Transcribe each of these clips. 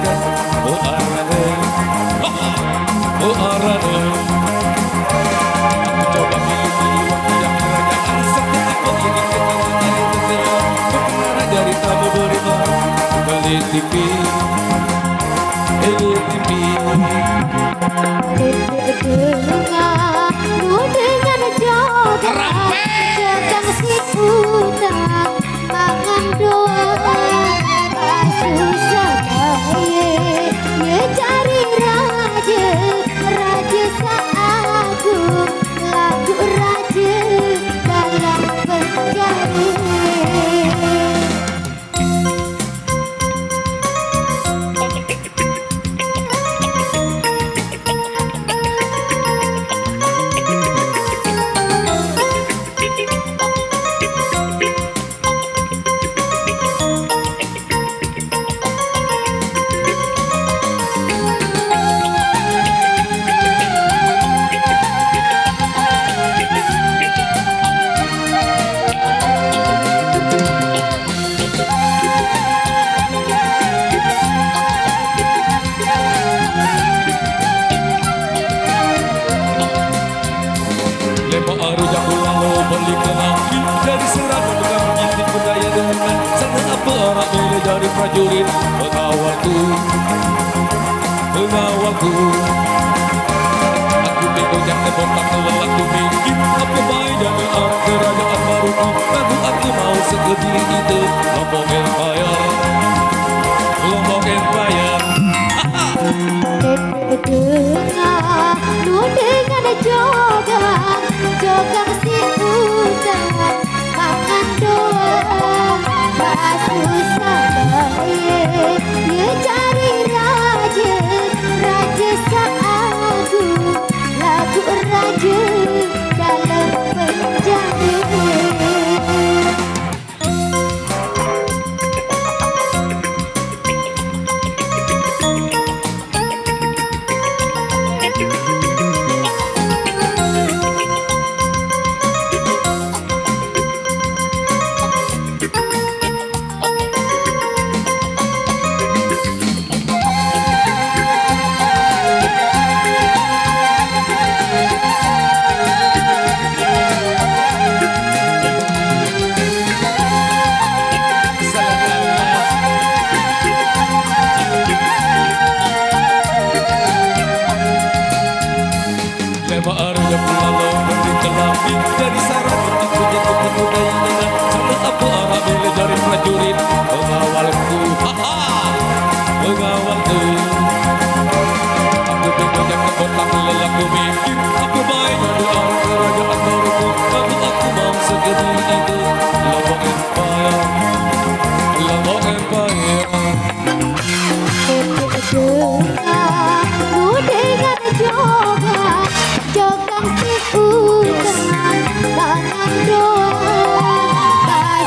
kan oh arane oh arane aku coba pilih-pilih waktu yang kerajaan serta aku ingin ketawa air tersenyum berpengaruh dari tamu beriman beli TV Dengar dengan jodoh sedang si utang mangan doa susah baye ye cari raja raja seagung lagu raja dalam penjara. Dari serangan dengan menyintik budaya dengan sana apa orang milih dari prajurit pengawalku aku minumnya kebotak lelaki mikir apa baik dari kerajaan baruku lalu aku mau segede itu Lombok Empire Dengar dengan jodoh si utang makan doa susah baye ye cari raja raja seagung lagu raja dalam penjara. Dari sarang aku jatuh budaya dengan sama apa arah milih dari prajurit pengawalku aku bingung kebotak lelaki mikir aku baik doa kerajaan baruku lalu aku mau segede itu Lombok Empire Dengar jodoh si utang mangan doa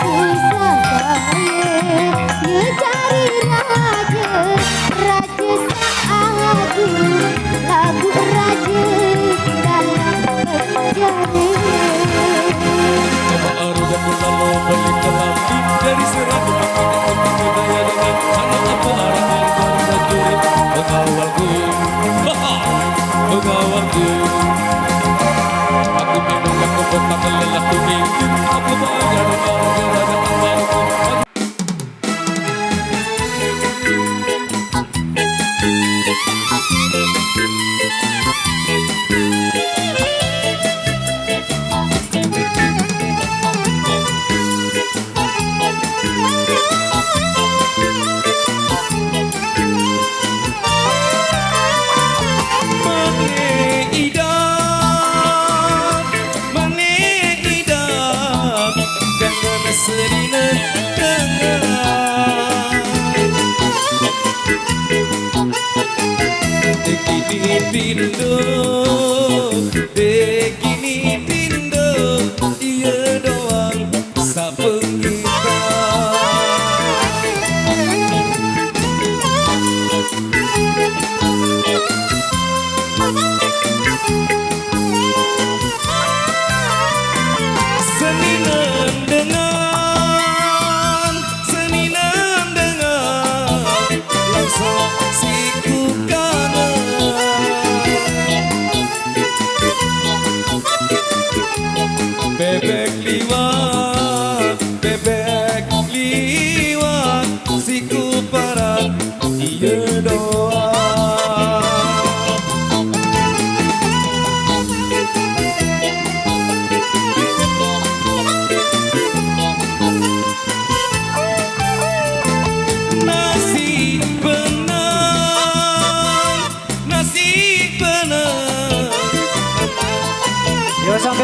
susah baye ye cari raja raja seagung lagu raja dalam penjara. Coba arugan lalu balik ke lampi dari serangan aku jatuh budaya dengan sana apa arah milih dari prajurit pengawalku aku minumnya kebotak lelaki mikir aku bayar doa kerajaan baruku. Begini pindo, dia doang sapengita. Seningan dengar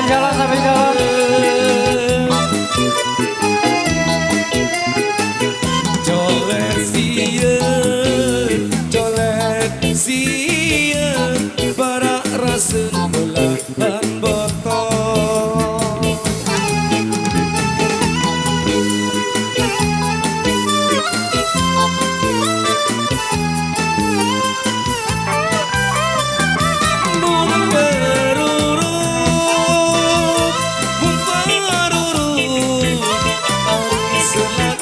jalan, sambil jalan. Colet sieun para rasen belahan botol. Bung berurut, ari selat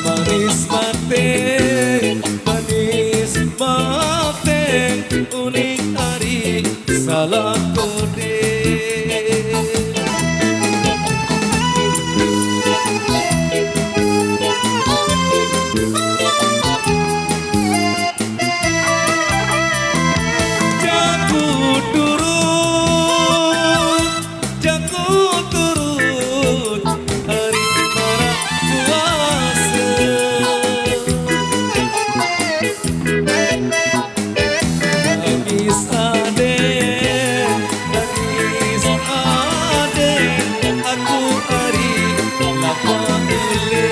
manis mate unik ari salah kode. Jaku turut hari para puasa. Nangis ade, aku hari lapa ele.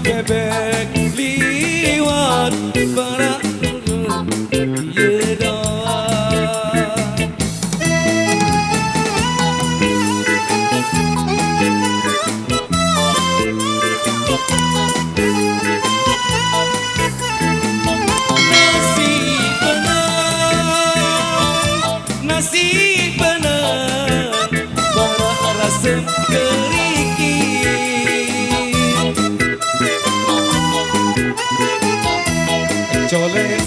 Bebek liwat para ieu doang. Nasi benang para rasem keriki. Colet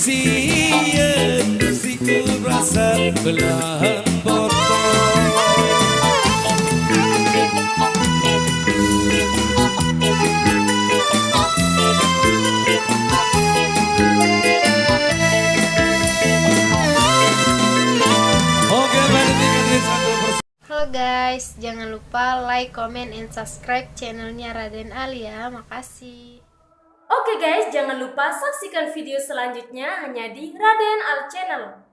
sieun siku rasa belahan botol. Halo guys, jangan lupa like, comment, and subscribe channelnya Raden Ali ya. Makasih. Oke guys, jangan lupa saksikan video selanjutnya hanya di Raden Al Channel.